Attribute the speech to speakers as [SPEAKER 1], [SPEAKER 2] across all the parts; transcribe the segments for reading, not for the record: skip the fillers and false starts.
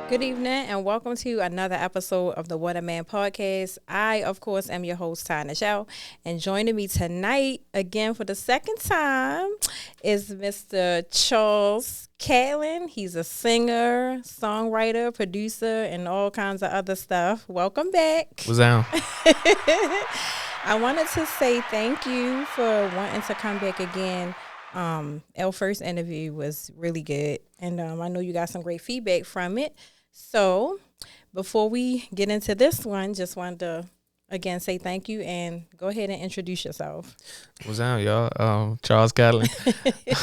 [SPEAKER 1] Good evening and welcome to another episode of the What a Man podcast. I, of course, am your host, Ty Nichelle, and joining me tonight, again for the second time, is Mr. Charles Catlin. He's a singer, songwriter, producer, and all kinds of other stuff. Welcome back.
[SPEAKER 2] What's down?
[SPEAKER 1] I wanted to say thank you for wanting to come back again. Our first interview was really good, and I know you got some great feedback from it. So before we get into this one, just wanted to again say thank you and go ahead and introduce yourself.
[SPEAKER 2] What's down, y'all? Charles Catlin.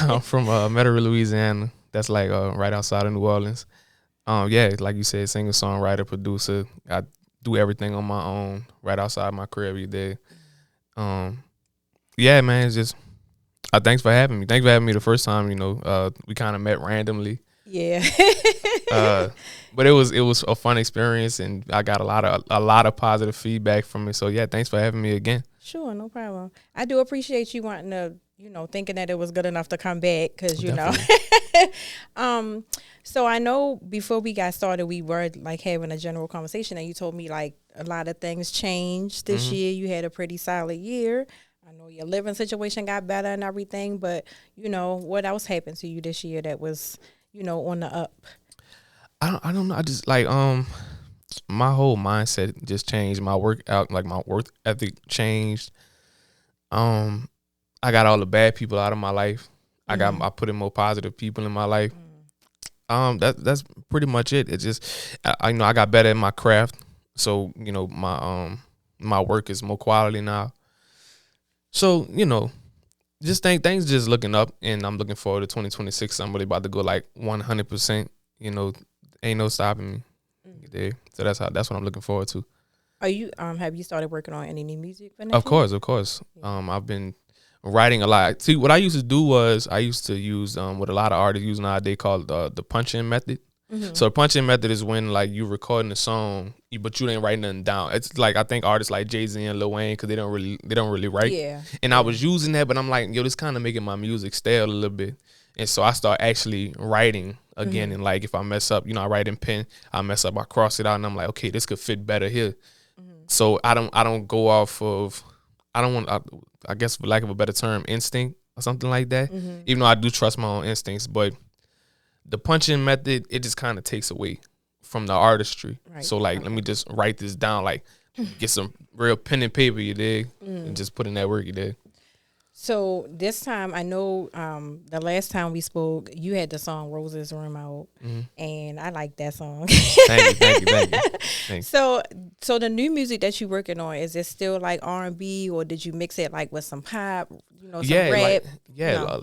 [SPEAKER 2] I'm from Metairie, Louisiana. That's like right outside of New Orleans. Yeah, like you said, singer, songwriter, producer. I do everything on my own, right outside my crib every day. Yeah, man, it's just thanks for having me. Thanks for having me the first time. We kind of met randomly.
[SPEAKER 1] Yeah.
[SPEAKER 2] But it was a fun experience, and I got a lot of positive feedback from it. So yeah, thanks for having me again.
[SPEAKER 1] Sure, no problem. I do appreciate you wanting to, thinking that it was good enough to come back because, So I know before we got started, we were like having a general conversation, and you told me like a lot of things changed this year. You had a pretty solid year. I know your living situation got better and everything, but what else happened to you this year that was, on the up?
[SPEAKER 2] I don't know. I just like my whole mindset just changed. My work ethic changed. I got all the bad people out of my life. I put in more positive people in my life. That's pretty much it. It's just I got better at my craft. So, my work is more quality now. So, just things just looking up, and I'm looking forward to 2026. I'm really about to go like 100%. Ain't no stopping me. Yeah. So that's what I'm looking forward to.
[SPEAKER 1] Are you have you started working on any new music for next
[SPEAKER 2] Of course. Yeah. I've been writing a lot. See, what I used to do was I used to use what a lot of artists use nowadays called the punch-in method. Mm-hmm. So the punch-in method is when like you recording a song, but you didn't write nothing down. It's like I think artists like Jay-Z and Lil Wayne, because they don't really write.
[SPEAKER 1] Yeah.
[SPEAKER 2] And I was using that, but I'm like, this kind of making my music stale a little bit. And so I start actually writing again. And like if I mess up, I write in pen. I mess up, I cross it out, and I'm like, okay, this could fit better here. So I don't go off of, I guess for lack of a better term, instinct or something like that. Even though I do trust my own instincts, but the punching method, it just kind of takes away from the artistry. Right. So like, let me just write this down, like get some real pen and paper, you dig, and just put in that work, you dig.
[SPEAKER 1] So this time, I know the last time we spoke, you had the song Roses Room out, and I like that song.
[SPEAKER 2] Thank you. Thanks.
[SPEAKER 1] So the new music that you're working on, is it still like R&B, or did you mix it like with some pop, some rap?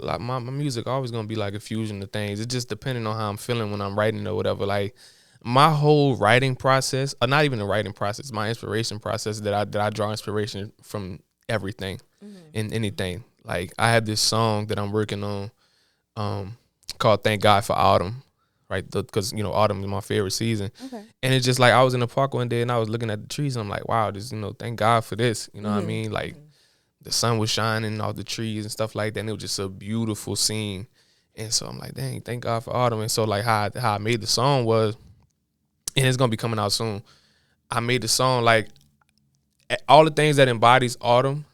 [SPEAKER 2] Like my music always going to be like a fusion of things. It's just depending on how I'm feeling when I'm writing or whatever. Like my whole writing process, or not even the writing process, my inspiration process that I draw inspiration from everything and anything. Like I have this song that I'm working on called Thank God for Autumn, right? Because autumn is my favorite season. Okay. And it's just like I was in the park one day and I was looking at the trees and I'm like, wow, this, thank God for this. You know what I mean? Like the sun was shining off the trees and stuff like that, and it was just a beautiful scene. And so I'm like, dang, thank God for autumn. And so like how I made the song was, and it's gonna be coming out soon, I made the song like all the things that embodies autumn,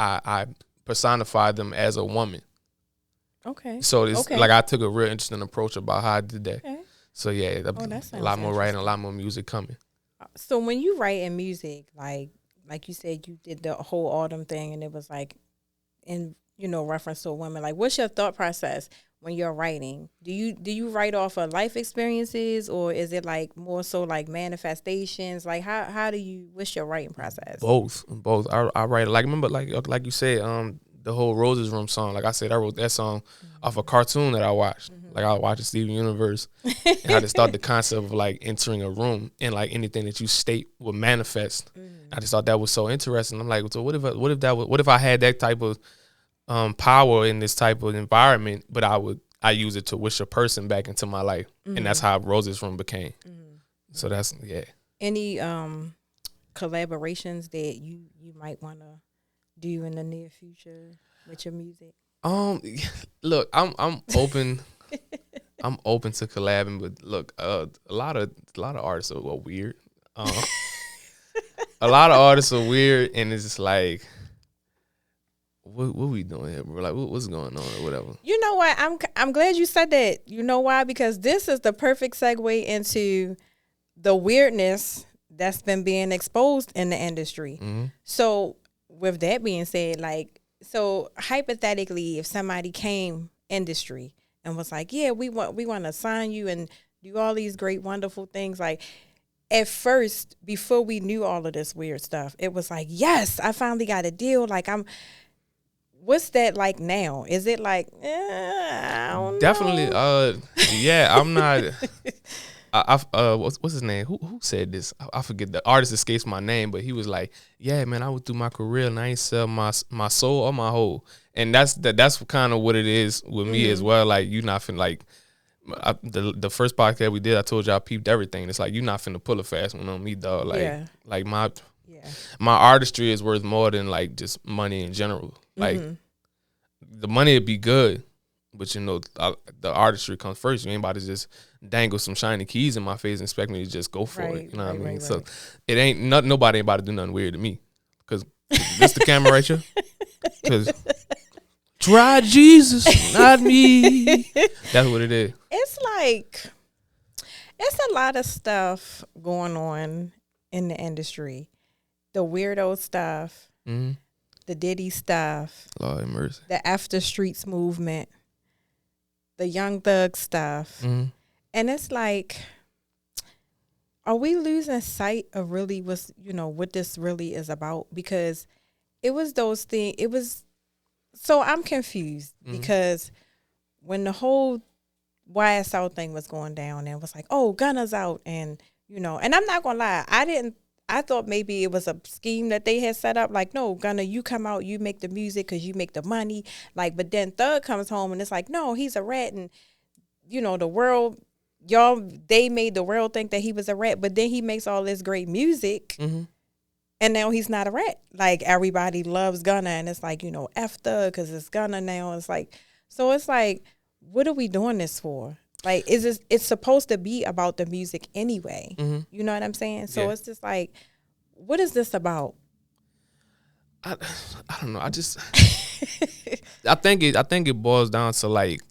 [SPEAKER 2] I personify them as a woman.
[SPEAKER 1] Okay.
[SPEAKER 2] So it's like I took a real interesting approach about how I did that. Okay. So yeah,
[SPEAKER 1] a
[SPEAKER 2] lot more writing, a lot more music coming.
[SPEAKER 1] So when you write in music, like you said, you did the whole autumn thing, and it was like in reference to a woman. Like, what's your thought process when you're writing? Do you write off of life experiences, or is it like more so like manifestations? Like what's your writing process?
[SPEAKER 2] Both. I write like, remember like you said, the whole Roses Room song. Like I said, I wrote that song off a cartoon that I watched. Like I was watching Steven Universe, and I just thought the concept of like entering a room and like anything that you state would manifest. I just thought that was so interesting. I'm like, so what if I had that type of power in this type of environment, but I use it to wish a person back into my life, and that's how Roses Room became. So that's
[SPEAKER 1] Any collaborations that you might want to do in the near future with your music?
[SPEAKER 2] Look, I'm open. I'm open to collabing, but look, a lot of artists are weird. A lot of artists are weird, and it's just like, what we doing here, bro? Like, what's going on or whatever.
[SPEAKER 1] You know what? I'm glad you said that. You know why? Because this is the perfect segue into the weirdness that's been being exposed in the industry.
[SPEAKER 2] Mm-hmm.
[SPEAKER 1] So with that being said, like, so hypothetically, if somebody came industry and was like, yeah, we want to sign you and do all these great, wonderful things, like, at first, before we knew all of this weird stuff, it was like, yes, I finally got a deal. Like, what's that like now? Is it like, I don't
[SPEAKER 2] Definitely,
[SPEAKER 1] know.
[SPEAKER 2] yeah, I'm not. What's his name? Who said this? I forget. The artist escapes my name, but he was like, "Yeah, man, I went through my career and I ain't sell my soul or my whole." And that's kind of what it is with me as well. Like, you not finna like the first podcast we did. I told you I peeped everything. It's like, you not finna pull a fast one on me, dog. Like, like my artistry is worth more than like just money in general. Like, the money would be good, but you know, the artistry comes first. You ain't about to just dangle some shiny keys in my face and expect me to just go for it. You know what I mean? Right. So it ain't nobody ain't about to do nothing weird to me. Cause this the camera right here. Cause try Jesus, not me. That's what it is.
[SPEAKER 1] It's like, it's a lot of stuff going on in the industry. The weirdo stuff, the Diddy stuff,
[SPEAKER 2] Lord have mercy,
[SPEAKER 1] the After Streets movement, the Young Thug stuff. And it's like, are we losing sight of really what this really is about? Because it was those things. It was, so I'm confused because when the whole YSL thing was going down and it was like, oh, Gunna's out, and and I'm not gonna lie, I thought maybe it was a scheme that they had set up. Like, no, Gunna, you come out, you make the music because you make the money. Like, but then Thug comes home and it's like, no, he's a rat, and the world. They made the world think that he was a rat, but then he makes all this great music, and now he's not a rat. Like, everybody loves Gunna, and it's like, F Thug because it's Gunna now. It's like, so it's like, what are we doing this for? Like, it's supposed to be about the music anyway. You know what I'm saying? So it's just like, what is this about?
[SPEAKER 2] I don't know. I just I think it boils down to, like,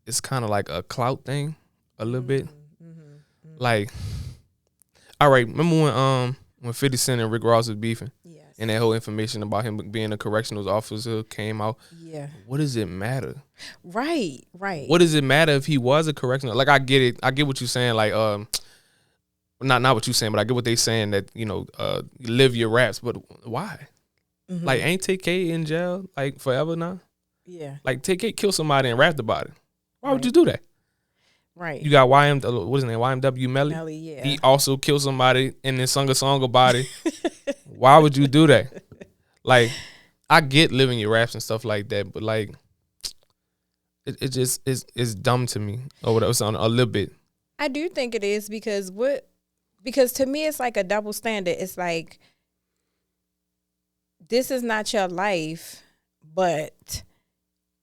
[SPEAKER 2] it's kind of like a clout thing. A little bit, like, all right. Remember when 50 Cent and Rick Ross was beefing, and that whole information about him being a correctional officer came out. Yeah, what does it matter?
[SPEAKER 1] Right.
[SPEAKER 2] What does it matter if he was a correctional? Like, I get it. I get what you're saying. Like, not what you're saying, but I get what they saying that live your raps. But why? Like, ain't TK in jail like forever now? Yeah. Like, TK killed somebody and rapped about it. Why would you do that? Right. You got what's his name? YMW Melly. Melly, yeah. He also killed somebody and then sung a song about it. Why would you do that? Like, I get living your raps and stuff like that, but like, it just is dumb to me or whatever. It's on a little bit.
[SPEAKER 1] I do think it is because to me it's like a double standard. It's like, this is not your life, but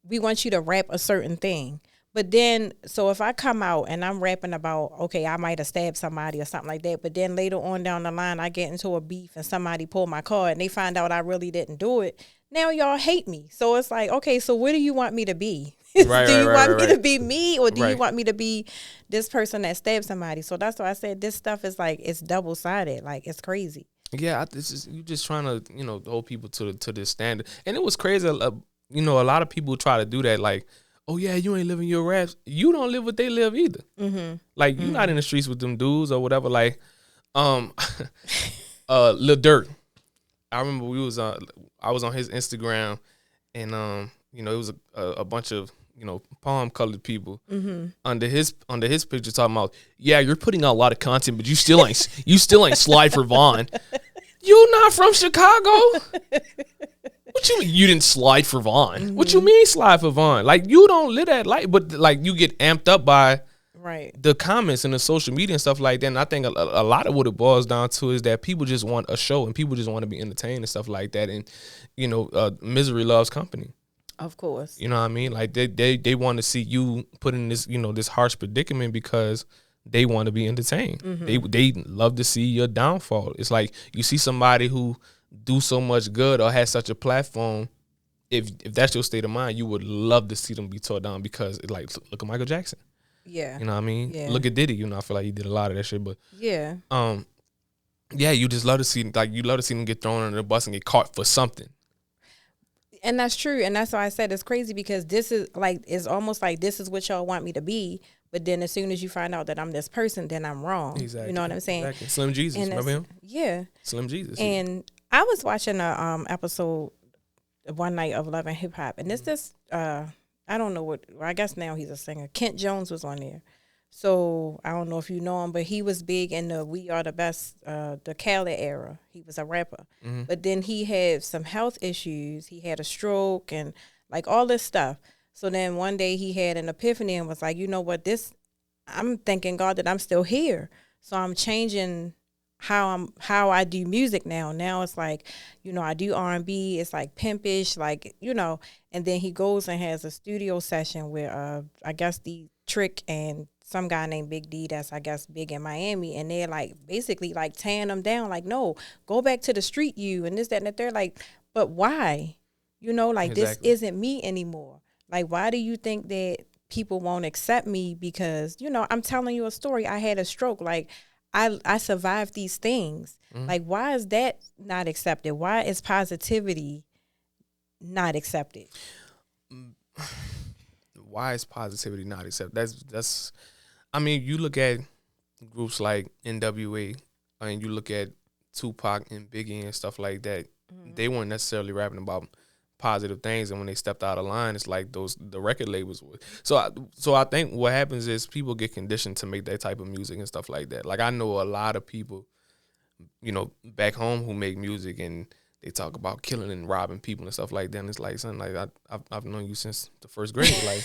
[SPEAKER 1] we want you to rap a certain thing. But then, so if I come out and I'm rapping about, okay, I might have stabbed somebody or something like that, but then later on down the line, I get into a beef and somebody pull my card and they find out I really didn't do it. Now y'all hate me. So it's like, okay, so what do you want me to be? Do you want me to be me, or do you want me to be this person that stabbed somebody? So that's why I said this stuff is like, it's double-sided. Like, it's crazy.
[SPEAKER 2] Yeah, you just trying to, hold people to this standard. And it was crazy. A lot of people try to do that, like, oh yeah, you ain't living your raps. You don't live what they live either. Like, you're not in the streets with them dudes or whatever. Like, Lil Durk. I remember I was on his Instagram, and it was a bunch of palm colored people under his picture talking about, yeah, you're putting out a lot of content, but you still ain't Slide for Vaughn. You not from Chicago. What you mean you didn't slide for Vaughn? What you mean slide for Vaughn? Like, you don't live that life, but like, you get amped up by the comments and the social media and stuff like that. And I think a lot of what it boils down to is that people just want a show and people just want to be entertained and stuff like that. And misery loves company.
[SPEAKER 1] Of course.
[SPEAKER 2] You know what I mean? Like they want to see you put in this, this harsh predicament because they want to be entertained. They love to see your downfall. It's like you see somebody who do so much good or has such a platform. If that's your state of mind, you would love to see them be tore down because it's like, look at Michael Jackson.
[SPEAKER 1] Yeah.
[SPEAKER 2] You know what I mean?
[SPEAKER 1] Yeah.
[SPEAKER 2] Look at Diddy. I feel like he did a lot of that shit. But
[SPEAKER 1] yeah.
[SPEAKER 2] Yeah, you just love to see them get thrown under the bus and get caught for something.
[SPEAKER 1] And that's true. And that's why I said it's crazy because this is like, it's almost like this is what y'all want me to be. But then as soon as you find out that I'm this person, then I'm wrong.
[SPEAKER 2] Exactly.
[SPEAKER 1] You know what I'm saying?
[SPEAKER 2] Exactly. Slim Jesus.
[SPEAKER 1] And
[SPEAKER 2] remember him?
[SPEAKER 1] Yeah.
[SPEAKER 2] Slim Jesus.
[SPEAKER 1] And I was watching a episode one night of Love and Hip Hop. And this I don't know what, I guess now he's a singer. Kent Jones was on there. So I don't know if you know him, but he was big in the We Are the Best, the Khaled era. He was a rapper.
[SPEAKER 2] Mm-hmm.
[SPEAKER 1] But then he had some health issues. He had a stroke and like all this stuff. So then one day he had an epiphany and was like, you know what, I'm thanking God that I'm still here. So I'm changing how I do music now. Now it's like, I do R&B. It's like pimpish, like, and then he goes and has a studio session with, I guess the Trick and some guy named Big D that's, I guess, big in Miami. And they're like, basically like tearing them down. Like, no, go back to the street you and this, that, and that. They're like, but why? Like
[SPEAKER 2] Exactly.
[SPEAKER 1] This isn't me anymore. Like, why do you think that people won't accept me? Because, I'm telling you a story. I had a stroke. Like, I survived these things.
[SPEAKER 2] Mm-hmm.
[SPEAKER 1] Like, why is that not accepted? Why is positivity not accepted?
[SPEAKER 2] Why is positivity not accepted? That's I mean, you look at groups like NWA and you look at Tupac and Biggie and stuff like that. Mm-hmm. They weren't necessarily rapping about positive things, and when they stepped out of line, it's like the record labels would. So I think what happens is people get conditioned to make that type of music and stuff like that. Like I know a lot of people, back home who make music and they talk about killing and robbing people and stuff like that. And it's like, son, like I've known you since the first grade, like.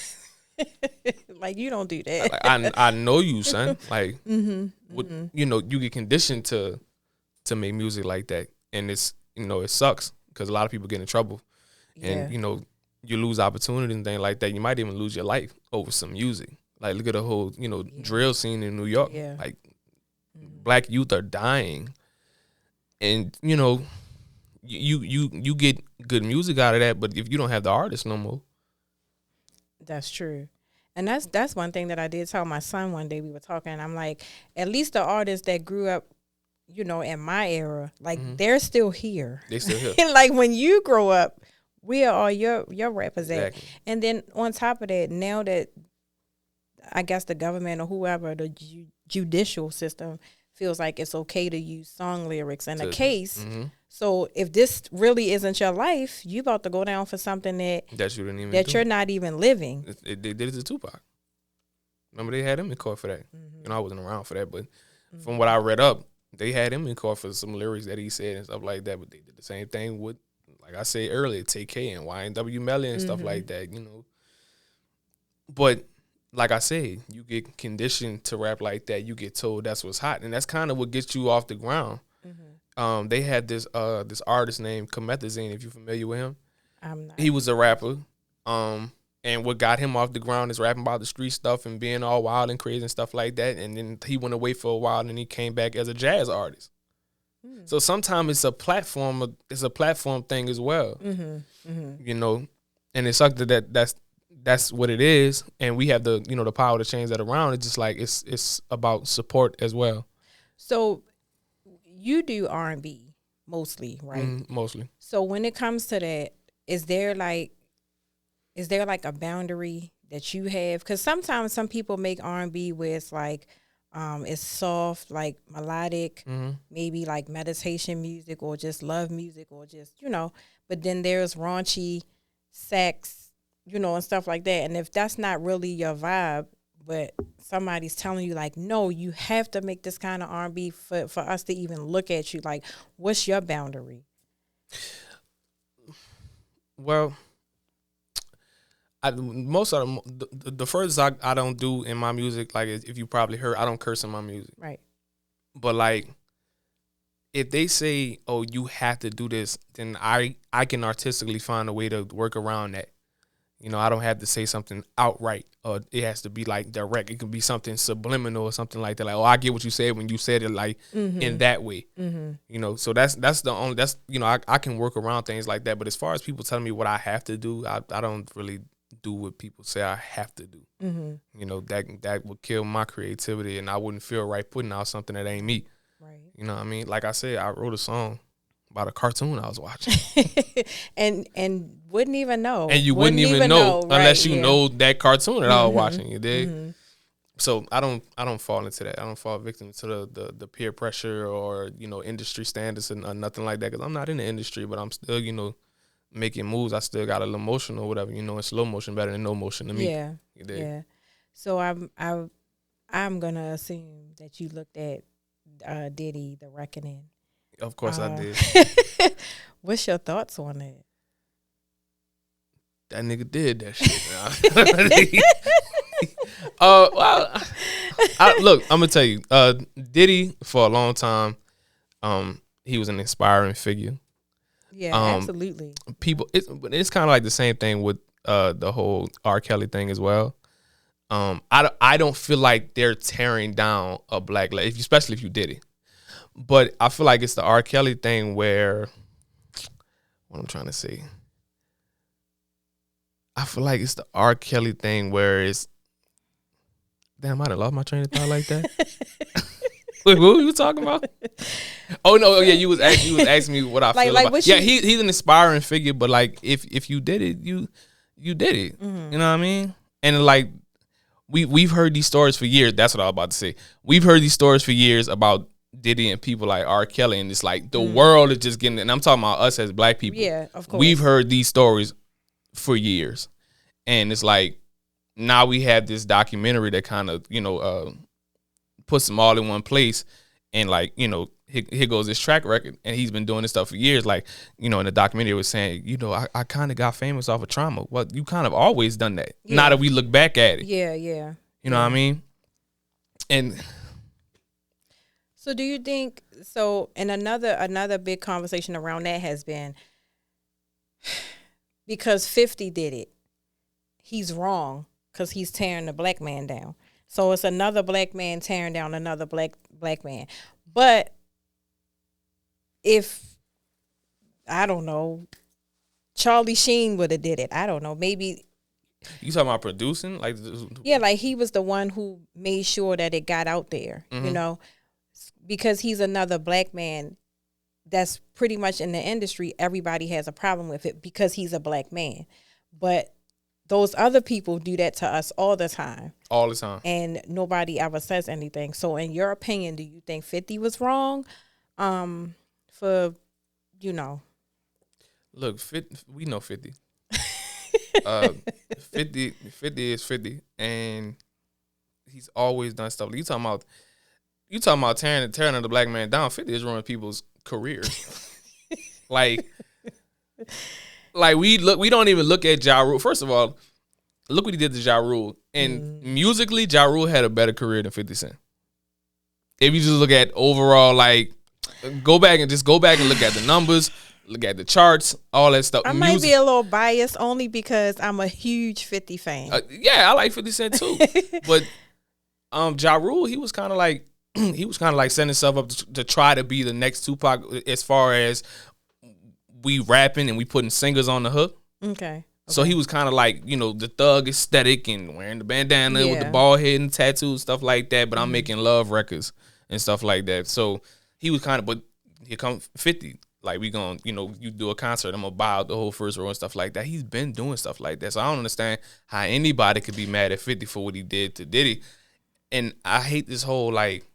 [SPEAKER 1] Like you don't do that.
[SPEAKER 2] Like, I know you, son. Like,
[SPEAKER 1] mm-hmm.
[SPEAKER 2] You get conditioned to make music like that, and it's it sucks because a lot of people get in trouble, and you lose opportunity and things like that. You might even lose your life over some music. Like look at the whole drill scene in New York.
[SPEAKER 1] Yeah.
[SPEAKER 2] Like black youth are dying, and you get good music out of that, but if you don't have the artist no more.
[SPEAKER 1] That's true. And that's one thing that I did tell my son one day. We were talking, and I'm like, at least the artists that grew up, in my era, like they're still here.
[SPEAKER 2] They still here.
[SPEAKER 1] Like when you grow up, we are all your rappers
[SPEAKER 2] exactly.
[SPEAKER 1] at. And then on top of that, now that I guess the government or whoever, the judicial system feels like it's okay to use song lyrics in a case.
[SPEAKER 2] Mm-hmm.
[SPEAKER 1] So if this really isn't your life, you about to go down for something that
[SPEAKER 2] you didn't even
[SPEAKER 1] you're not even living.
[SPEAKER 2] They did it to Tupac. Remember they had him in court for that.
[SPEAKER 1] Mm-hmm.
[SPEAKER 2] I wasn't around for that, but from what I read up, they had him in court for some lyrics that he said and stuff like that. But they did the same thing with, like I said earlier, TK and YNW Melly and stuff like that. But like I said, you get conditioned to rap like that. You get told that's what's hot, and that's kind of what gets you off the ground.
[SPEAKER 1] Mm-hmm.
[SPEAKER 2] They had this artist named Comethazine, if you're familiar with him.
[SPEAKER 1] I'm not.
[SPEAKER 2] He was a rapper. And what got him off the ground is rapping about the street stuff and being all wild and crazy and stuff like that. And then he went away for a while and he came back as a jazz artist. So sometimes it's a platform thing as well.
[SPEAKER 1] Mm-hmm. Mm-hmm.
[SPEAKER 2] And it sucks that's what it is. And we have the the power to change that around. It's just like it's about support as well.
[SPEAKER 1] So you do R&B mostly, right?
[SPEAKER 2] Mostly. So
[SPEAKER 1] when it comes to that, is there like a boundary that you have? Because sometimes some people make R&B where it's like it's soft, like melodic, maybe like meditation music or just love music or just but then there's raunchy sex, and stuff like that. And if that's not really your vibe, but somebody's telling you like, no, you have to make this kind of R&B for us to even look at you, like, what's your boundary?
[SPEAKER 2] Well, most of the furthest I don't do in my music, like if you probably heard, I don't curse in my music.
[SPEAKER 1] Right.
[SPEAKER 2] But like, if they say, "Oh, you have to do this," then I can artistically find a way to work around that. You know, I don't have to say something outright, or it has to be like direct. It can be something subliminal or something like that. Like, oh, I get what you said when you said it like in that way. You know, so that's the only you know, I can work around things like that. But as far as people telling me what I have to do, I don't really do what people say I have to do. You know, that would kill my creativity, and I wouldn't feel right putting out something that ain't me.
[SPEAKER 1] Right.
[SPEAKER 2] You know what I mean? Like I said, I wrote a song about a cartoon I was watching.
[SPEAKER 1] and wouldn't even know.
[SPEAKER 2] And you wouldn't even know unless
[SPEAKER 1] right,
[SPEAKER 2] you
[SPEAKER 1] yeah.
[SPEAKER 2] know that cartoon that I was watching, you dig? So I don't fall into that. I don't fall victim to the peer pressure or, you know, industry standards or nothing like that, because I'm not in the industry, but I'm still, you know, making moves. I still got a little motion or whatever, you know, in slow motion better than no motion to me.
[SPEAKER 1] Yeah.
[SPEAKER 2] You dig?
[SPEAKER 1] Yeah. So I'm gonna assume that you looked at Diddy, The Reckoning.
[SPEAKER 2] Of course I did.
[SPEAKER 1] What's your thoughts on it?
[SPEAKER 2] That nigga did that shit. Well, look, I'm gonna tell you, Diddy for a long time, he was an inspiring figure.
[SPEAKER 1] Yeah, absolutely.
[SPEAKER 2] People, it's kind of like the same thing with the whole R. Kelly thing as well. I don't feel like they're tearing down a black lady, especially if you did it. But I feel like it's the R. Kelly thing where, what I'm trying to say, I feel like it's the R. Kelly thing where it's, damn, I done lost my train of thought like that. Wait, what were you talking about? Oh no, yeah, you was asking me what I feel about. Yeah, he's an inspiring figure, but like if you did it, you did it. You know what I mean? And like we've heard these stories for years. That's what I was about to say. We've heard these stories for years about Diddy and people like R. Kelly, and it's like the world is just getting. And I'm talking about us as black people.
[SPEAKER 1] Yeah, of course.
[SPEAKER 2] We've heard these stories for years, and it's like now we have this documentary that kind of, you know, puts them all in one place, and like, you know, here goes this track record, and he's been doing this stuff for years. Like, you know, in the documentary it was saying, you know, I kind of got famous off of trauma. Well, you kind of always done that. Yeah. Now that we look back at it.
[SPEAKER 1] Yeah.
[SPEAKER 2] You know what I mean? And
[SPEAKER 1] so do you think, so, and another big conversation around that has been, because 50 did it, he's wrong because he's tearing the black man down. So it's another black man tearing down another black man. But if, I don't know, Charlie Sheen would have did it, I don't know, maybe.
[SPEAKER 2] You talking about producing? Like,
[SPEAKER 1] yeah, like he was the one who made sure that it got out there, you know, because he's another black man that's pretty much in the industry. Everybody has a problem with it because he's a black man. But those other people do that to us all the time.
[SPEAKER 2] All the time.
[SPEAKER 1] And nobody ever says anything. So in your opinion, do you think 50 was wrong? For, you know.
[SPEAKER 2] Look, 50, we know 50. 50 is 50. And he's always done stuff. You talking about tearing the black man down. 50 is ruining people's careers. like we don't even look at Ja Rule. First of all, look what he did to Ja Rule. And musically, Ja Rule had a better career than 50 Cent. If you just look at overall, like, go back and look at the numbers, look at the charts, all that stuff.
[SPEAKER 1] I might be a little biased only because I'm a huge 50 fan.
[SPEAKER 2] Yeah, I like 50 Cent too. But Ja Rule, he was kind of like setting himself up to try to be the next Tupac as far as we rapping and we putting singers on the hook.
[SPEAKER 1] Okay.
[SPEAKER 2] So he was kind of like, you know, the thug aesthetic and wearing the bandana with the bald head and tattoos, stuff like that. But I'm making love records and stuff like that. So he was kind of, but here comes 50. Like, we going, you know, you do a concert, I'm going to buy out the whole first row and stuff like that. He's been doing stuff like that. So I don't understand how anybody could be mad at 50 for what he did to Diddy. And I hate this whole, like,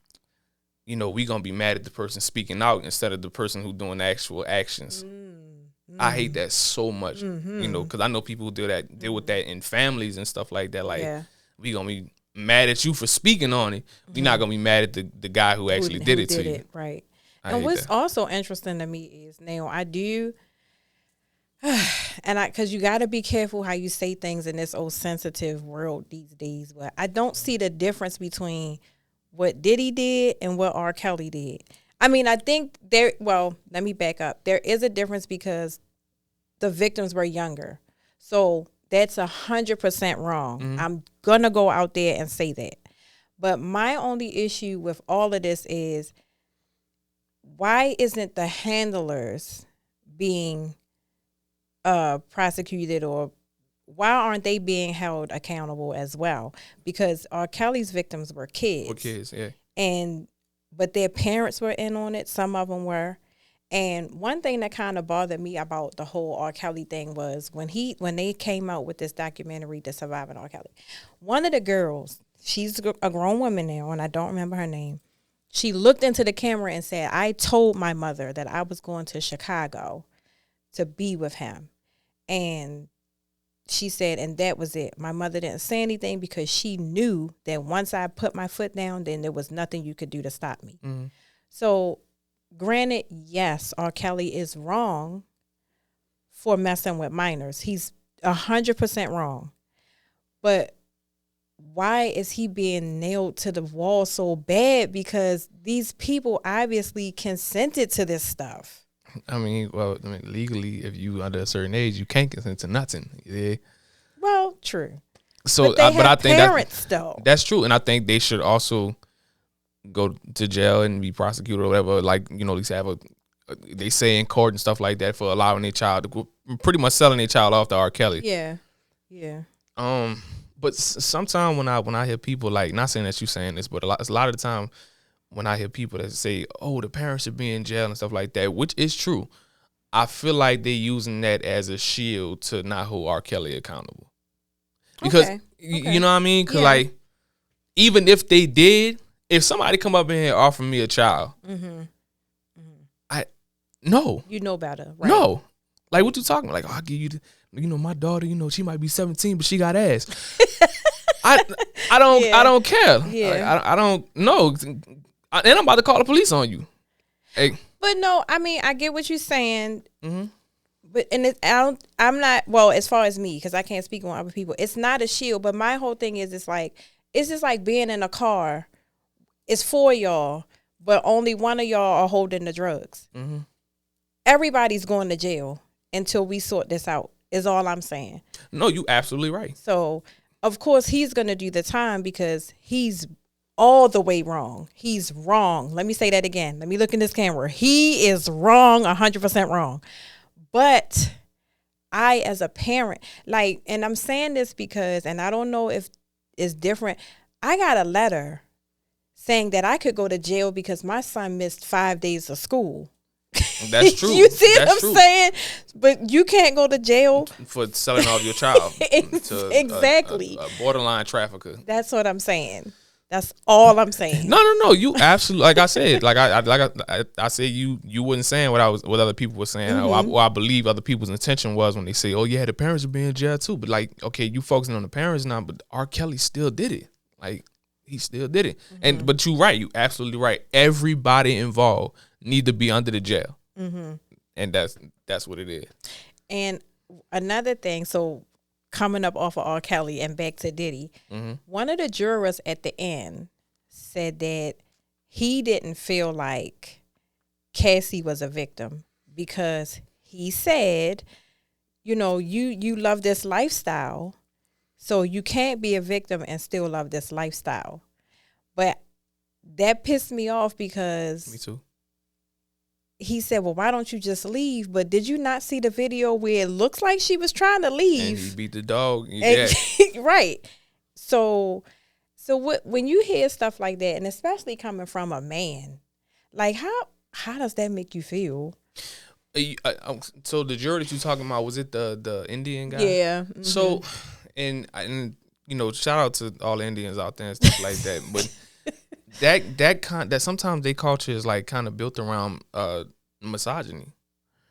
[SPEAKER 2] you know, we going to be mad at the person speaking out instead of the person who doing the actual actions. I hate that so much, you know, because I know people who deal with that in families and stuff like that. Like, we going to be mad at you for speaking on it. We're not going to be mad at the guy who actually did it to you.
[SPEAKER 1] Right. And what's also interesting to me is, now I do, and because you got to be careful how you say things in this old sensitive world these days, but I don't see the difference between what Diddy did and what R. Kelly did. I mean, I think let me back up. There is a difference because the victims were younger. So That's 100% wrong. I'm gonna go out there and say that. But my only issue with all of this is, why isn't the handlers being prosecuted, or why aren't they being held accountable as well? Because R. Kelly's victims were kids.
[SPEAKER 2] Yeah.
[SPEAKER 1] But their parents were in on it. Some of them were. And one thing that kind of bothered me about the whole R. Kelly thing was when they came out with this documentary, The Surviving R. Kelly, one of the girls, she's a grown woman now, and I don't remember her name, she looked into the camera and said, I told my mother that I was going to Chicago to be with him. And she said, and that was it. My mother didn't say anything because she knew that once I put my foot down, then there was nothing you could do to stop me. Mm-hmm. So, granted, yes, R. Kelly is wrong for messing with minors. He's 100% wrong. But why is he being nailed to the wall so bad? Because these people obviously consented to this stuff.
[SPEAKER 2] I mean, legally, if you under a certain age, you can't consent to nothing. Yeah.
[SPEAKER 1] Well, true.
[SPEAKER 2] So,
[SPEAKER 1] but I think parents,
[SPEAKER 2] that's true, and I think they should also go to jail and be prosecuted or whatever. Like, at least have they say in court and stuff like that for allowing their child to go, pretty much selling their child off to R. Kelly.
[SPEAKER 1] Yeah.
[SPEAKER 2] But sometimes when I hear people, like, not saying that you saying this, but a lot of the time, when I hear people that say, oh, the parents should be in jail and stuff like that, which is true, I feel like they're using that as a shield to not hold R. Kelly accountable. Because, you know what I mean? Because, like, even if they did, if somebody come up in here and offer me a child, no.
[SPEAKER 1] You know better, right?
[SPEAKER 2] No. Like, what you talking about? Like, I'll give you my daughter, she might be 17, but she got ass. I don't care.
[SPEAKER 1] Yeah.
[SPEAKER 2] I don't know. And I'm about to call the police on you. Hey.
[SPEAKER 1] But no, I mean, I get what you're saying. Mm-hmm. But I'm not, well, as far as me, because I can't speak on other people, it's not a shield. But my whole thing is, it's just like being in a car. It's for y'all, but only one of y'all are holding the drugs. Mm-hmm. Everybody's going to jail until we sort this out, is all I'm saying.
[SPEAKER 2] No, you absolutely right.
[SPEAKER 1] So, of course, he's going to do the time because he's all the way wrong. He's wrong. Let me say that again. Let me look in this camera. He is wrong, 100% wrong. But I, as a parent, and I'm saying this because, and I don't know if it's different, I got a letter saying that I could go to jail because my son missed 5 days of school.
[SPEAKER 2] That's true.
[SPEAKER 1] You see what I'm saying? But you can't go to jail
[SPEAKER 2] for selling off your child to
[SPEAKER 1] exactly
[SPEAKER 2] a borderline trafficker.
[SPEAKER 1] That's what I'm saying. That's all I'm saying.
[SPEAKER 2] No. You absolutely, like I said, I said, you wasn't saying what other people were saying. Mm-hmm. Or I believe other people's intention was when they say, oh yeah, the parents would be in jail too. But like, okay, you focusing on the parents now, but R. Kelly still did it. Like, he still did it. Mm-hmm. But you're right. You absolutely right. Everybody involved need to be under the jail. Mm-hmm. And that's what it is.
[SPEAKER 1] And another thing, so coming up off of R. Kelly and back to Diddy, one of the jurors at the end said that he didn't feel like Cassie was a victim because he said, you love this lifestyle, so you can't be a victim and still love this lifestyle. But that pissed me off because
[SPEAKER 2] me too.
[SPEAKER 1] He said, well, why don't you just leave? But did you not see the video where it looks like she was trying to leave?
[SPEAKER 2] And he beat the dog. Yeah.
[SPEAKER 1] Right. So when you hear stuff like that, and especially coming from a man, like how does that make you feel?
[SPEAKER 2] So the jury that you talking about, was it the Indian guy?
[SPEAKER 1] Yeah. Mm-hmm.
[SPEAKER 2] So, and shout out to all the Indians out there and stuff like that. But that sometimes their culture is like kind of built around misogyny.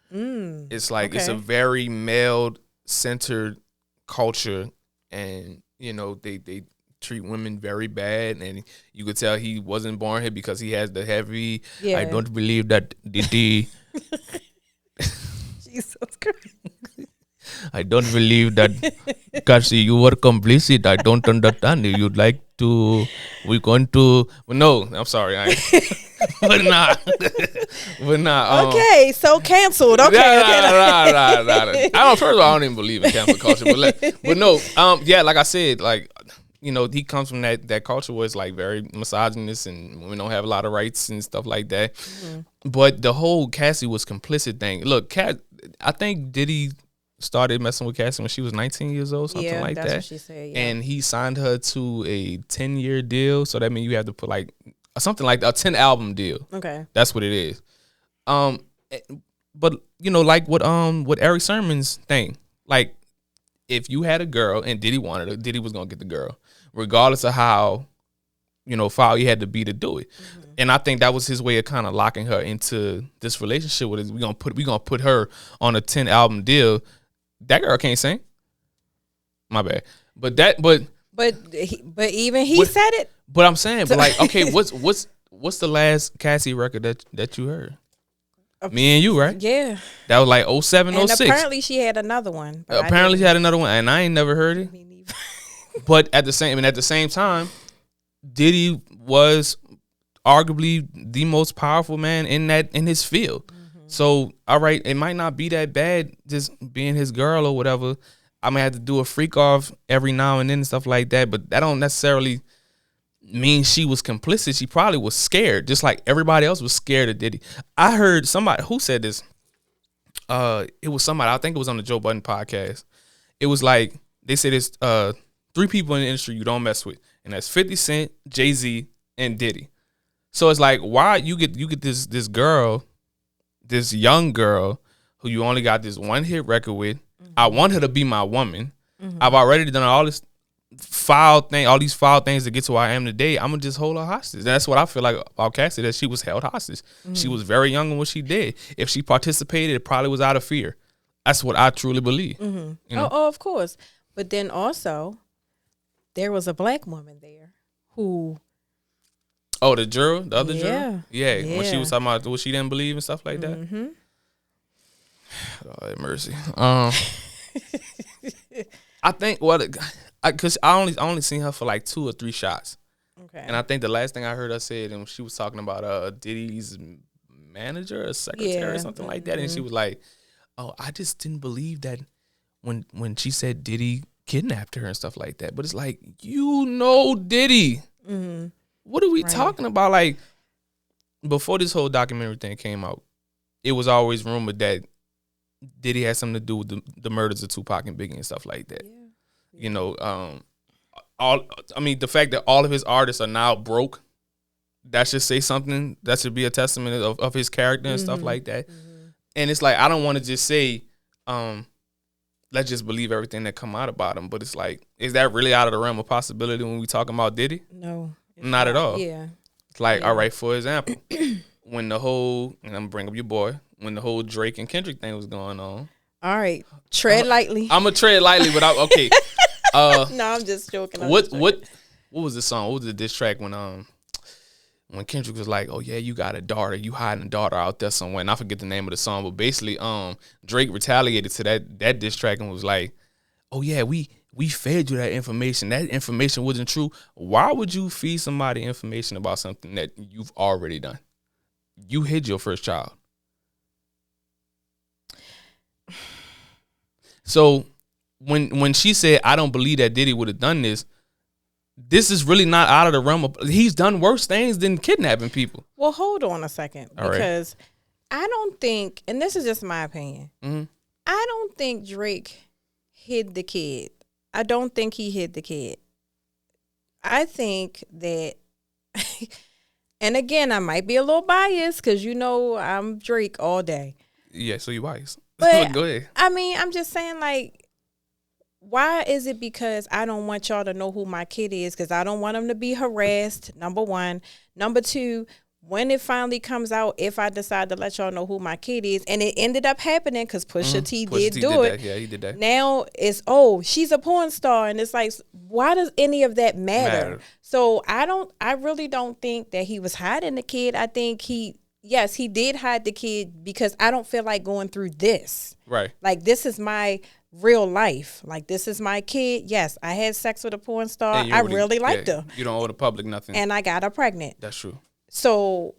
[SPEAKER 2] It's like it's a very male centered culture, and they treat women very bad, and you could tell he wasn't born here because he has the heavy. Yeah. I don't believe that Diddy.
[SPEAKER 1] Jesus Christ.
[SPEAKER 2] I don't believe that, Kasi, you were complicit. I don't understand. You'd like to, we're going to, no, I'm sorry. but nah, but nah.
[SPEAKER 1] Okay, so canceled. Okay,
[SPEAKER 2] nah. I don't. First of all, I don't even believe in cancel culture, but no. Yeah, like I said, like he comes from that culture where it's like very misogynist and women don't have a lot of rights and stuff like that. Mm-hmm. But the whole Cassie was complicit thing. Look, I think Diddy started messing with Cassie when she was 19 years old, something like that. Yeah, that's what she said. Yeah. And he signed her to a 10-year deal, so that means you have to put like something like a 10-album deal. Okay, that's what it is. But like what Eric Sermon's thing, like if you had a girl and Diddy wanted her, Diddy was gonna get the girl, regardless of how foul he had to be to do it. Mm-hmm. And I think that was his way of kind of locking her into this relationship with us. We gonna put her on a 10-album deal. That girl can't sing. My bad. But even he said it. But I'm saying, but like, okay, what's the last Cassie record that you heard? Me and you, right? Yeah. That was like 07, and 06.
[SPEAKER 1] Apparently she had another one.
[SPEAKER 2] Apparently she had another one, and I ain't never heard it. Me neither. But at the same time, Diddy was arguably the most powerful man in his field. Mm-hmm. So, all right, it might not be that bad just being his girl or whatever. I might have to do a freak off every now and then and stuff like that, but that don't necessarily mean she was complicit. She probably was scared, just like everybody else was scared of Diddy. I heard somebody who said this. It was somebody, I think it was on the Joe Budden podcast. It was like, they said there's 3 people in the industry you don't mess with, and that's 50 Cent, Jay-Z, and Diddy. So it's like, why you get this girl, this young girl who you only got this one hit record with. Mm-hmm. I want her to be my woman. Mm-hmm. I've already done all these foul things to get to where I am today. I'm gonna just hold her hostage. And that's what I feel like about Cassie, that she was held hostage. Mm-hmm. She was very young in what she did. If she participated, it probably was out of fear. That's what I truly believe.
[SPEAKER 1] Mm-hmm. Oh, of course. But then also, there was a black woman there who.
[SPEAKER 2] Oh, the other juror? Yeah. When she was talking about what she didn't believe and stuff like that. Mm-hmm. Oh, mercy. I think because I only seen her for like 2 or 3 shots. Okay. And I think the last thing I heard her said, and she was talking about Diddy's manager or secretary or something like that, and she was like, "Oh, I just didn't believe that when she said Diddy kidnapped her and stuff like that." But it's like, Diddy. Mm-hmm. What are we talking about? Like, before this whole documentary thing came out, it was always rumored that Diddy had something to do with the murders of Tupac and Biggie and stuff like that. Yeah. The fact that all of his artists are now broke, that should say something. That should be a testament of his character and stuff like that. Mm-hmm. And it's like, I don't want to just say, let's just believe everything that come out about him. But it's like, is that really out of the realm of possibility when we talking about Diddy?
[SPEAKER 1] No.
[SPEAKER 2] Not at all. Yeah. It's like, all right, for example, when the whole, and I'm going to bring up your boy, when the whole Drake and Kendrick thing was going on.
[SPEAKER 1] All right. Tread lightly.
[SPEAKER 2] I'm going to tread lightly, but okay.
[SPEAKER 1] No, I'm just joking.
[SPEAKER 2] What was the song? What was the diss track when Kendrick was like, "Oh yeah, you got a daughter, you hiding a daughter out there somewhere," and I forget the name of the song, but basically, Drake retaliated to that diss track and was like, "Oh yeah, we fed you that information. That information wasn't true. Why would you feed somebody information about something that you've already done? You hid your first child." So when she said, "I don't believe that Diddy would have done this," this is really not out of the realm of, he's done worse things than kidnapping people.
[SPEAKER 1] Well, hold on a second, because I don't think, and this is just my opinion, I don't think Drake hid the kid. I don't think he hid the kid. I think that, and again, I might be a little biased because I'm Drake all day.
[SPEAKER 2] Yeah, so you biased.
[SPEAKER 1] But
[SPEAKER 2] go ahead.
[SPEAKER 1] I mean, I'm just saying, like, why is it because I don't want y'all to know who my kid is? Because I don't want them to be harassed, number one. Number two, when it finally comes out, if I decide to let y'all know who my kid is, and it ended up happening because Pusha T did do it.
[SPEAKER 2] Yeah, he did that.
[SPEAKER 1] Now it's, she's a porn star. And it's like, why does any of that matter? So I really don't think that he was hiding the kid. I think yes, he did hide the kid because I don't feel like going through this.
[SPEAKER 2] Right.
[SPEAKER 1] Like, this is my real life. Like, this is my kid. Yes, I had sex with a porn star. I really liked her.
[SPEAKER 2] You don't owe the public nothing.
[SPEAKER 1] And I got her pregnant.
[SPEAKER 2] That's true.
[SPEAKER 1] So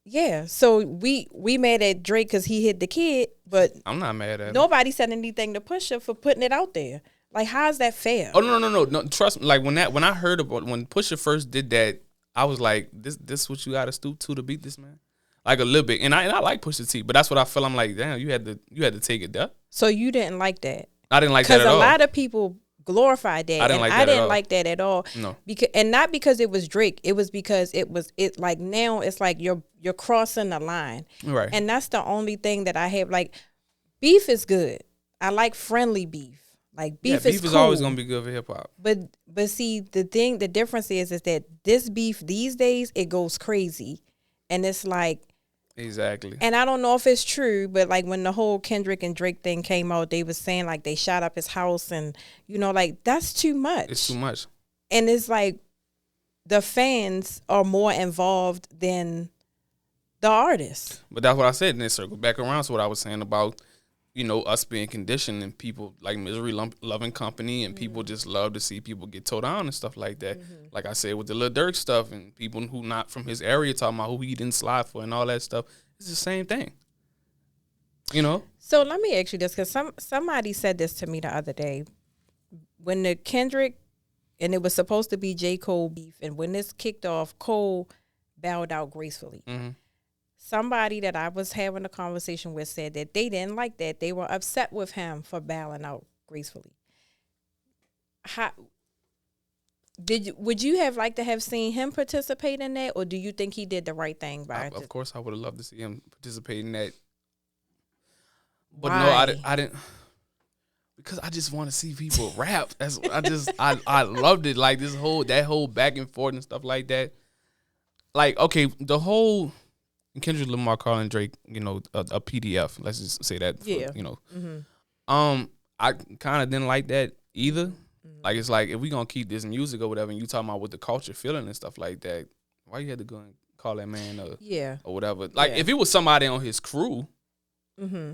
[SPEAKER 1] Yeah, so we mad at Drake because he hit the kid, but
[SPEAKER 2] I'm not mad at him.
[SPEAKER 1] nobody said anything to Pusha for putting it out there. Like, how is that fair?
[SPEAKER 2] Oh no. Trust me. Like when I heard about when Pusha first did that, I was like, this what you got to stoop to beat this man, like a little bit. And I like Pusha T, but that's what I felt. I'm like, damn, you had to take it there.
[SPEAKER 1] So you didn't like that?
[SPEAKER 2] I didn't like that at all.
[SPEAKER 1] Because a lot of people glorified that.
[SPEAKER 2] I didn't like that at all.
[SPEAKER 1] like that at all.
[SPEAKER 2] No.
[SPEAKER 1] And not because it was Drake. It was because it like now it's like you're crossing the line.
[SPEAKER 2] Right.
[SPEAKER 1] And that's the only thing that I have. Like, beef is good. I like friendly beef. Like, beef is cool.
[SPEAKER 2] Always gonna be good for hip hop.
[SPEAKER 1] But see, the difference is that this beef these days, it goes crazy. And it's like,
[SPEAKER 2] exactly.
[SPEAKER 1] and I don't know if it's true, but like when the whole Kendrick and Drake thing came out, they was saying like they shot up his house, and like that's too much.
[SPEAKER 2] It's too much.
[SPEAKER 1] And it's like the fans are more involved than the artists.
[SPEAKER 2] But that's what I said, and then circle back around to what I was saying about, us being conditioned, and people like misery loving company, and people just love to see people get towed down and stuff like that. Like I said with the Lil Durk stuff, and people who not from his area talking about who he didn't slide for and all that stuff. It's the same thing.
[SPEAKER 1] So let me ask you this, because somebody said this to me the other day. When the Kendrick, and it was supposed to be J. Cole beef, and when this kicked off, Cole bowed out gracefully.
[SPEAKER 2] Mm-hmm.
[SPEAKER 1] Somebody that I was having a conversation with said that they didn't like that. They were upset with him for bowing out gracefully. Would you have liked to have seen him participate in that, or do you think he did the right thing by it?
[SPEAKER 2] Of course, I would have loved to see him participate in that. But
[SPEAKER 1] Why?
[SPEAKER 2] no, I didn't. Because I just want to see people rap. I loved it. Like that whole back and forth and stuff like that. Like, okay, the whole Kendrick Lamar calling Drake, a PDF. Let's just say that. I kind of didn't like that either. Mm-hmm. Like, it's like, if we gonna keep this music or whatever, and you talking about what the culture feeling and stuff like that, why you had to go and call that man or whatever? Like, if it was somebody on his crew,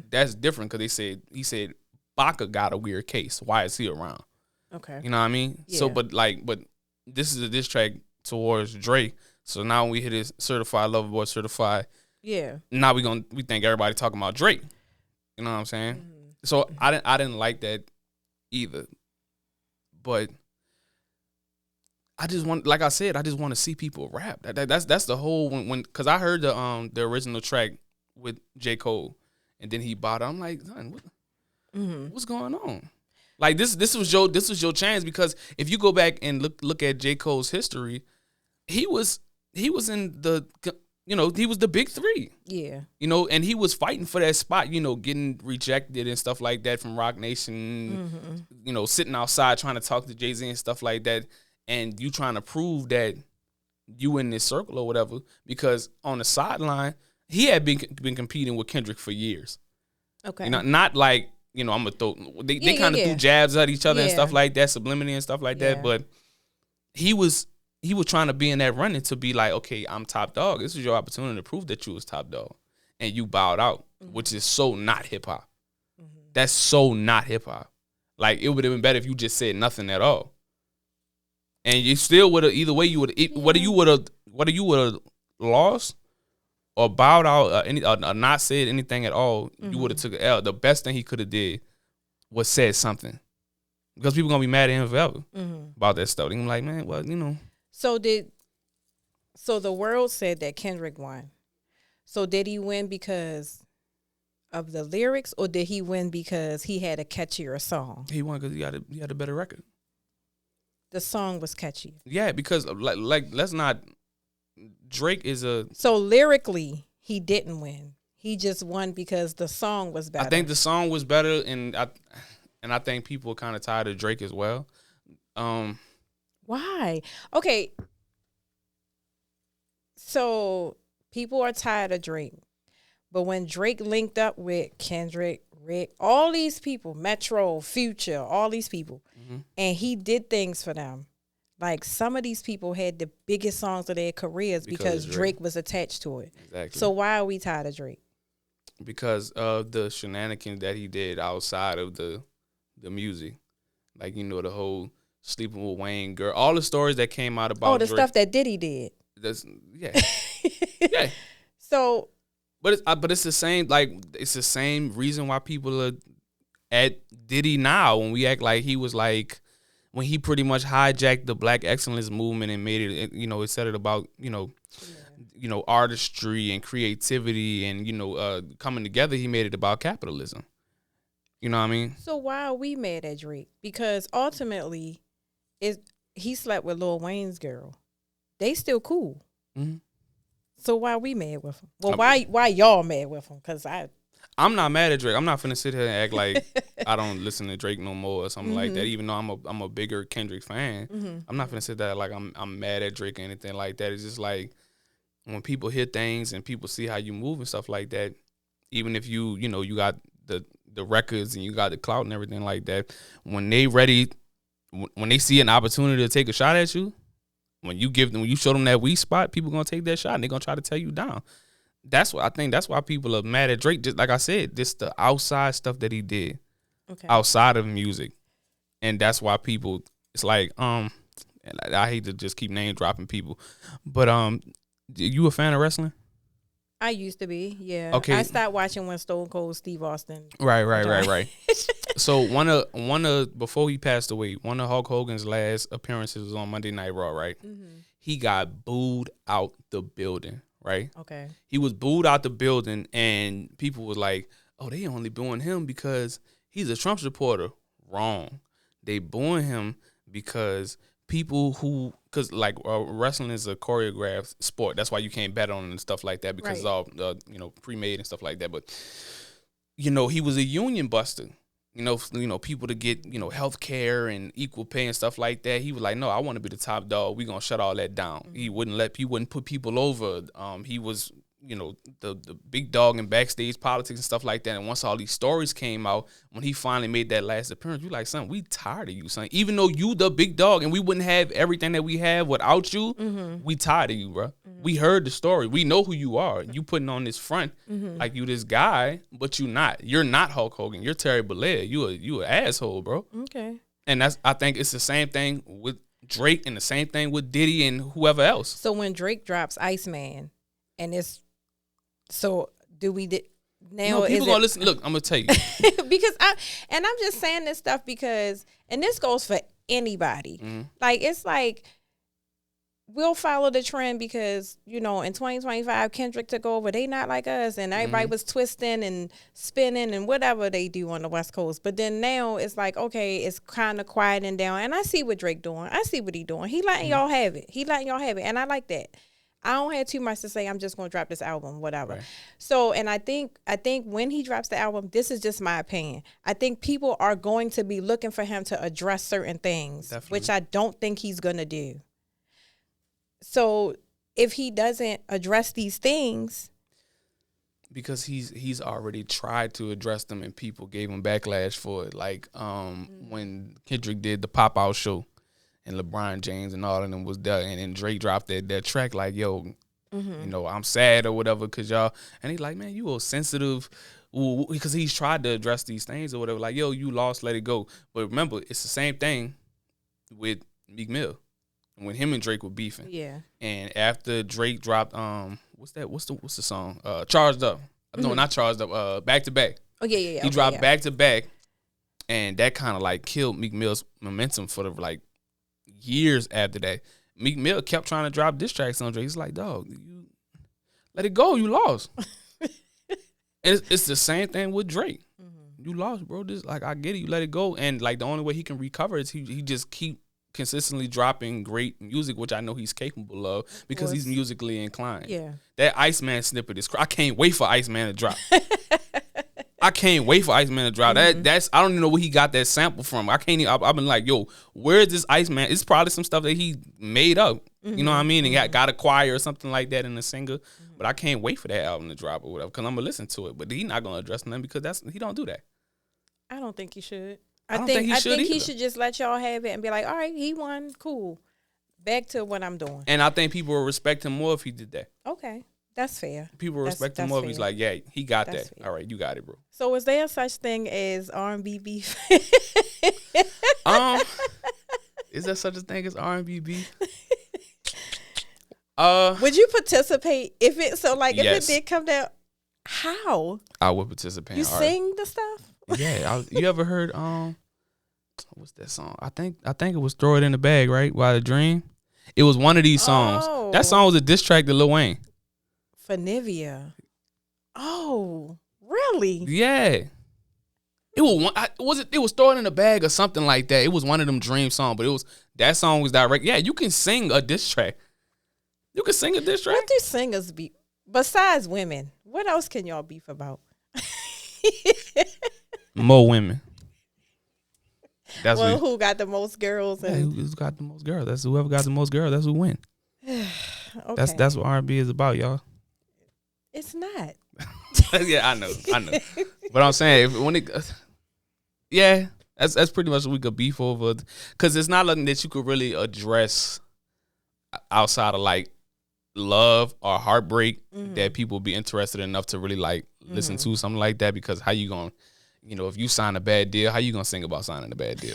[SPEAKER 2] that's different, because he said Baca got a weird case. Why is he around? Okay. You know what I mean? Yeah. So, but this is a diss track towards Drake. So now when we hit his Certified Lover Boy Certified, now we think everybody talking about Drake. You know what I'm saying? Mm-hmm. So I didn't like that either. But I just want, like I said, I just want to see people rap. That's the whole when because I heard the original track with J. Cole, and then he bought it. I'm like, what's going on? Like this was your chance, because if you go back and look at J. Cole's history, he was in the he was the big three. Yeah. And he was fighting for that spot, getting rejected and stuff like that from Rock Nation, sitting outside trying to talk to Jay-Z and stuff like that. And you trying to prove that you in this circle or whatever, because on the sideline, he had been competing with Kendrick for years. Okay. Not like, I'm going to throw, they kind of threw jabs at each other and stuff like that, subliminally and stuff like that. But he was trying to be in that running to be like, okay, I'm top dog. This is your opportunity to prove that you was top dog. And you bowed out, which is so not hip hop. Mm-hmm. That's so not hip hop. Like, it would have been better if you just said nothing at all. And you still would have, either way, you would whether you would have lost or bowed out or not said anything at all, you would have took an L. The best thing he could have did was said something. Because people going to be mad at him forever about that stuff. They're like, man, well,
[SPEAKER 1] So the world said that Kendrick won. So did he win because of the lyrics, or did he win because he had a catchier song?
[SPEAKER 2] He won because he had a better record.
[SPEAKER 1] The song was catchy.
[SPEAKER 2] Yeah, because like let's not. Drake is a.
[SPEAKER 1] So lyrically, he didn't win. He just won because the song was better.
[SPEAKER 2] I think the song was better, and I think people are kind of tired of Drake as well.
[SPEAKER 1] Why? Okay. So people are tired of Drake. But when Drake linked up with Kendrick, Rick, all these people, Metro, Future, all these people, and he did things for them. Like, some of these people had the biggest songs of their careers because Drake was attached to it. Exactly. So why are we tired of Drake?
[SPEAKER 2] Because of the shenanigans that he did outside of the music. Like, the whole sleeping with Wayne girl, all the stories that came out about
[SPEAKER 1] Drake. Stuff that Diddy did.
[SPEAKER 2] Yeah.
[SPEAKER 1] So So,
[SPEAKER 2] but it's the same. Like it's the same reason why people are at Diddy now when we act like he was like when he pretty much hijacked the Black excellence movement and made it. You know, it said it about artistry and creativity and coming together. He made it about capitalism. You know what I mean?
[SPEAKER 1] so why are we mad at Drake? Because ultimately, he slept with Lil Wayne's girl. They still cool.
[SPEAKER 2] Mm-hmm.
[SPEAKER 1] So why we mad with him? Well, why y'all mad with him? Because
[SPEAKER 2] I'm not mad at Drake. I'm not finna sit here and act like I don't listen to Drake no more or something like that. Even though I'm a bigger Kendrick fan, I'm not finna sit there like I'm mad at Drake or anything like that. It's just like when people hear things and people see how you move and stuff like that. Even if you got the records and you got the clout and everything like that, when they see an opportunity to take a shot at you, when you show them that weak spot, people gonna take that shot and they gonna try to tear you down. That's why people are mad at Drake. Just like I said, this the outside stuff that he did outside of music, and that's why people. It's like I hate to just keep name dropping people, but you a fan of wrestling?
[SPEAKER 1] I used to be, yeah.
[SPEAKER 2] Okay.
[SPEAKER 1] I stopped watching when Stone Cold Steve Austin.
[SPEAKER 2] Right. So one of before he passed away, one of Hulk Hogan's last appearances was on Monday Night Raw, right? Mm-hmm. He got booed out the building, right?
[SPEAKER 1] Okay.
[SPEAKER 2] He was booed out the building, and people was like, "Oh, they only booing him because he's a Trump supporter." Wrong. They booing him because wrestling is a choreographed sport. That's why you can't bet on it and stuff like that because it's all pre-made and stuff like that. But he was a union buster. People to get health care and equal pay and stuff like that. He was like, no, I want to be the top dog. We gonna shut all that down. Mm-hmm. He wouldn't put people over. He was the big dog in backstage politics and stuff like that. And once all these stories came out, when he finally made that last appearance, we like, son, we tired of you, son. Even though you the big dog and we wouldn't have everything that we have without you, we tired of you, bro. Mm-hmm. We heard the story. We know who you are. You putting on this front like you this guy, but you not. You're not Hulk Hogan. You're Terry Bollea. You an asshole, bro. Okay. And I think it's the same thing with Drake and the same thing with Diddy and whoever else.
[SPEAKER 1] So when Drake drops Iceman, and it's so do we now?
[SPEAKER 2] No, people gonna listen. Look, I'm gonna tell you
[SPEAKER 1] because I'm just saying this stuff because, and this goes for anybody. Mm-hmm. Like it's like we'll follow the trend because in 2025 Kendrick took over. They not like us, and everybody was twisting and spinning and whatever they do on the West Coast. But then now it's like okay, it's kind of quieting down. And I see what Drake doing. I see what he doing. He letting y'all have it. And I like that. I don't have too much to say. I'm just going to drop this album, whatever. Right. So, and I think when he drops the album, this is just my opinion. I think people are going to be looking for him to address certain things, Definitely. Which I don't think he's going to do. So, if he doesn't address these things,
[SPEAKER 2] because he's already tried to address them and people gave him backlash for it. Like when Kendrick did the Pop Out show. And LeBron James and all of them was there, and then Drake dropped that track like, yo, I'm sad or whatever, cause y'all, and he's like, man, you a sensitive, because he's tried to address these things or whatever, like, yo, you lost, let it go. But remember, it's the same thing with Meek Mill when him and Drake were beefing. Yeah. And after Drake dropped, what's the song? Charged Up. No, not Charged Up. Back to Back.
[SPEAKER 1] Oh yeah.
[SPEAKER 2] He dropped Back to Back, and that kind of like killed Meek Mill's momentum for the years after that. Meek Mill kept trying to drop diss tracks on Drake. He's like, dog, you let it go. You lost. It's the same thing with Drake. Mm-hmm. You lost, bro. This I get it. You let it go. And the only way he can recover is he just keep consistently dropping great music, which I know he's capable of because he's musically inclined. Yeah. That Iceman snippet is I can't wait for Iceman to drop. I can't wait for Iceman to drop. That's I don't even know where he got that sample from. I've been like, yo, where is this Iceman? It's probably some stuff that he made up. You know what I mean? And got a choir or something like that in the singer. But I can't wait for that album to drop or whatever because I'm gonna listen to it. But he's not gonna address them because he don't do that.
[SPEAKER 1] I don't think he should. I think he should just let y'all have it and be like, all right, he won, cool. Back to what I'm doing.
[SPEAKER 2] And I think people will respect him more if he did that.
[SPEAKER 1] Okay. That's fair.
[SPEAKER 2] People respect him more if he's like, yeah, he got that. Fair. All right, you got it, bro.
[SPEAKER 1] So is there such thing as R&B beef?
[SPEAKER 2] Is there such a thing as R&B beef?
[SPEAKER 1] Would you participate if it
[SPEAKER 2] Yes.
[SPEAKER 1] did come down? How?
[SPEAKER 2] I would participate.
[SPEAKER 1] You sing the stuff?
[SPEAKER 2] Yeah. You ever heard what's that song? I think it was "Throw It in the Bag," right? Wild a Dream. It was one of these songs.
[SPEAKER 1] Oh.
[SPEAKER 2] That song was a diss track to Lil Wayne.
[SPEAKER 1] For Nivea. Oh, really?
[SPEAKER 2] Yeah. It was one. It was "Throw It in the Bag" or something like that. It was one of them dream songs, but that song was direct. Yeah, you can sing a diss track. You can sing a diss track.
[SPEAKER 1] What do singers beef? Besides women, what else can y'all beef about?
[SPEAKER 2] More women. That's
[SPEAKER 1] who got the most girls? And
[SPEAKER 2] who's got the most girls? That's whoever got the most girls. That's who win.
[SPEAKER 1] Okay.
[SPEAKER 2] That's what R&B is about, y'all.
[SPEAKER 1] It's not.
[SPEAKER 2] Yeah, I know. But I'm saying that's pretty much what we could beef over, because it's not nothing that you could really address outside of like love or heartbreak that people be interested enough to really like listen to something like that. Because how you gonna, if you sign a bad deal, how you gonna sing about signing a bad deal?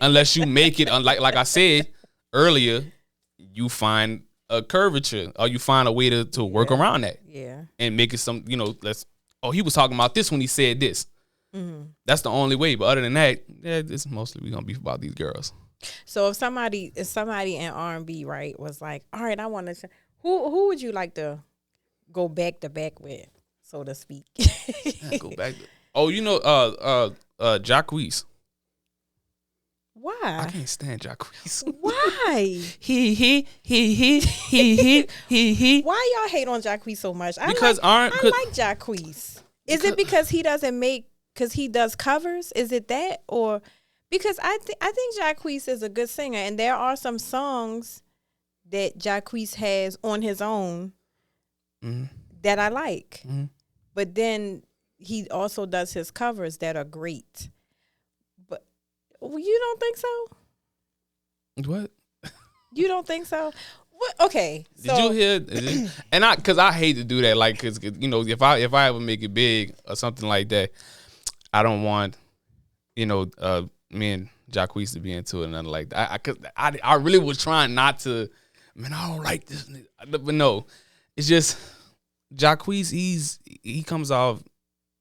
[SPEAKER 2] Unless you make it, like I said earlier, you find a curvature or you find a way to work around that.
[SPEAKER 1] Yeah.
[SPEAKER 2] And make it some, he was talking about this when he said this. That's the only way. But other than that, it's mostly we gonna beef about these girls.
[SPEAKER 1] So if somebody in R&B, right, was like, all right, I want to, who would you like to go back to back with, so to speak?
[SPEAKER 2] Go back. Jacquees.
[SPEAKER 1] Why?
[SPEAKER 2] I can't stand Jacquees.
[SPEAKER 1] Why?
[SPEAKER 2] He.
[SPEAKER 1] Why y'all hate on Jacquees so much? I
[SPEAKER 2] Because
[SPEAKER 1] like Jacquees. Is it because he doesn't because he does covers? Is it that, or because I think Jacquees is a good singer, and there are some songs that Jacquees has on his own that I like. But then he also does his covers that are great. But you don't think so?
[SPEAKER 2] What?
[SPEAKER 1] You don't think so? What? Okay. So,
[SPEAKER 2] did you hear? Because I hate to do that. Like, cause if I ever make it big or something like that, I don't want me and Jacquees to be into it and nothing like that. Cause I really was trying not to. Man, I don't like this. But no, it's just Jacquees. He comes off.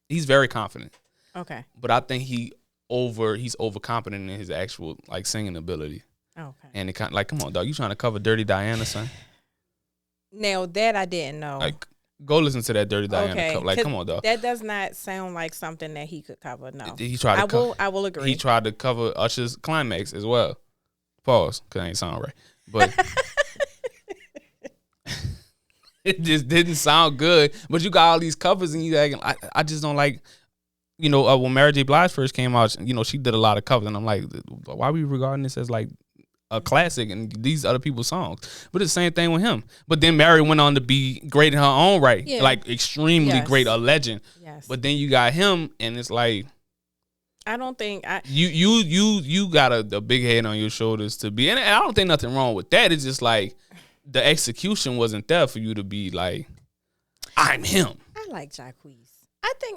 [SPEAKER 2] He's very confident.
[SPEAKER 1] Okay.
[SPEAKER 2] But I think he's overconfident in his actual like singing ability.
[SPEAKER 1] Okay.
[SPEAKER 2] And it kind of like, come on, dog, you trying to cover Dirty Diana, son?
[SPEAKER 1] Now that I didn't know.
[SPEAKER 2] Like, go listen to that Dirty Diana cover. Like, come on, dog.
[SPEAKER 1] That does not sound like something that he could cover. No,
[SPEAKER 2] He tried to.
[SPEAKER 1] I will agree.
[SPEAKER 2] He tried to cover Usher's Climax as well. Pause, cause it ain't sound right, but it just didn't sound good. But you got all these covers, and you acting. I just don't like. When Mary J. Blige first came out, she did a lot of covers, and I'm like, why are we regarding this as like a classic and these other people's songs? But it's the same thing with him. But then Mary went on to be great in her own right, like extremely great, a legend.
[SPEAKER 1] Yes.
[SPEAKER 2] But then you got him, and it's like,
[SPEAKER 1] I don't think
[SPEAKER 2] you got a big head on your shoulders to be, and I don't think nothing wrong with that. It's just like the execution wasn't there for you to be like, I'm him.
[SPEAKER 1] I like Jacquees.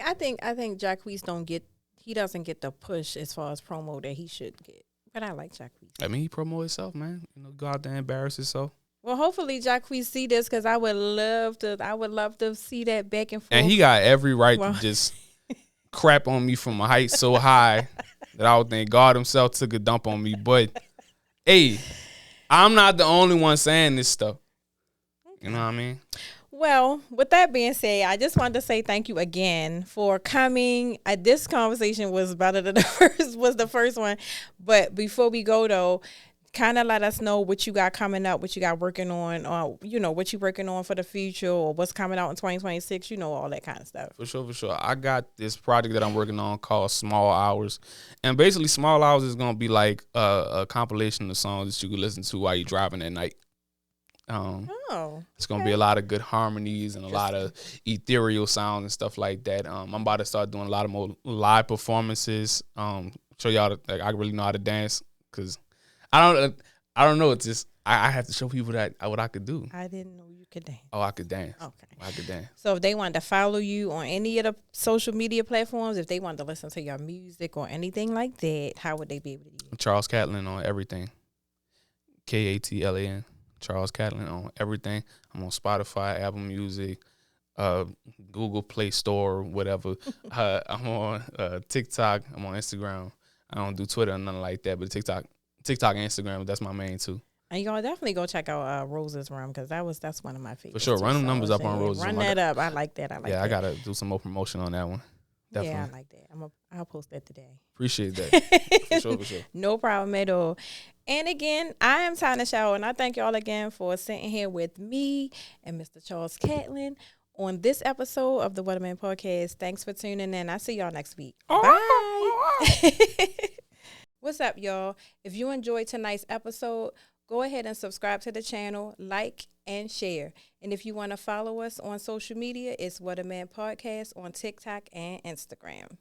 [SPEAKER 1] I think Jacquees doesn't get the push as far as promo that he should get. But I like Jacquees.
[SPEAKER 2] I mean, he promote himself, man. Go out there and embarrass himself.
[SPEAKER 1] Well, hopefully Jacquees see this, because I would love to see that back and forth.
[SPEAKER 2] And he got every right to just crap on me from a height so high that I would think God himself took a dump on me. But hey, I'm not the only one saying this stuff. You know what I mean?
[SPEAKER 1] Well, with that being said, I just wanted to say thank you again for coming. This conversation was better than the first one. But before we go, though, kind of let us know what you got coming up, what you got working on, or what you're working on for the future, or what's coming out in 2026. All that kind of stuff. For
[SPEAKER 2] sure. I got this project that I'm working on called Small Hours, and basically Small Hours is gonna be like a compilation of songs that you can listen to while you're driving at night. It's gonna be a lot of good harmonies and a lot of ethereal sounds and stuff like that. I'm about to start doing a lot of more live performances. Show y'all that I really know how to dance, because I don't know. It's just I have to show people what I could do.
[SPEAKER 1] I didn't know you could dance.
[SPEAKER 2] Oh, I could dance.
[SPEAKER 1] Okay,
[SPEAKER 2] I could dance.
[SPEAKER 1] So if they wanted to follow you on any of the social media platforms, if they wanted to listen to your music or anything like that, how would they be able to do it?
[SPEAKER 2] Charles Catlin on everything. Katlan. Charles Catlin on everything. I'm on Spotify, Apple Music, Google Play Store, whatever. I'm on TikTok. I'm on Instagram. I don't do Twitter or nothing like that, but TikTok and Instagram, that's my main too.
[SPEAKER 1] And y'all definitely go check out Rose's room because that's one of my favorites.
[SPEAKER 2] For sure. Run them numbers up on Rose's
[SPEAKER 1] room.
[SPEAKER 2] Run
[SPEAKER 1] that up. I like that.
[SPEAKER 2] I gotta do some more promotion on that one. Definitely.
[SPEAKER 1] Yeah, I like that. I'll post that today.
[SPEAKER 2] Appreciate that. For sure.
[SPEAKER 1] No problem at all. And again, I am Tana Shaw, and I thank y'all again for sitting here with me and Mr. Charles Catlin on this episode of the What a Man Podcast. Thanks for tuning in. I'll see y'all next week. Bye. What's up, y'all? If you enjoyed tonight's episode, go ahead and subscribe to the channel, like, and share. And if you want to follow us on social media, it's What a Man Podcast on TikTok and Instagram.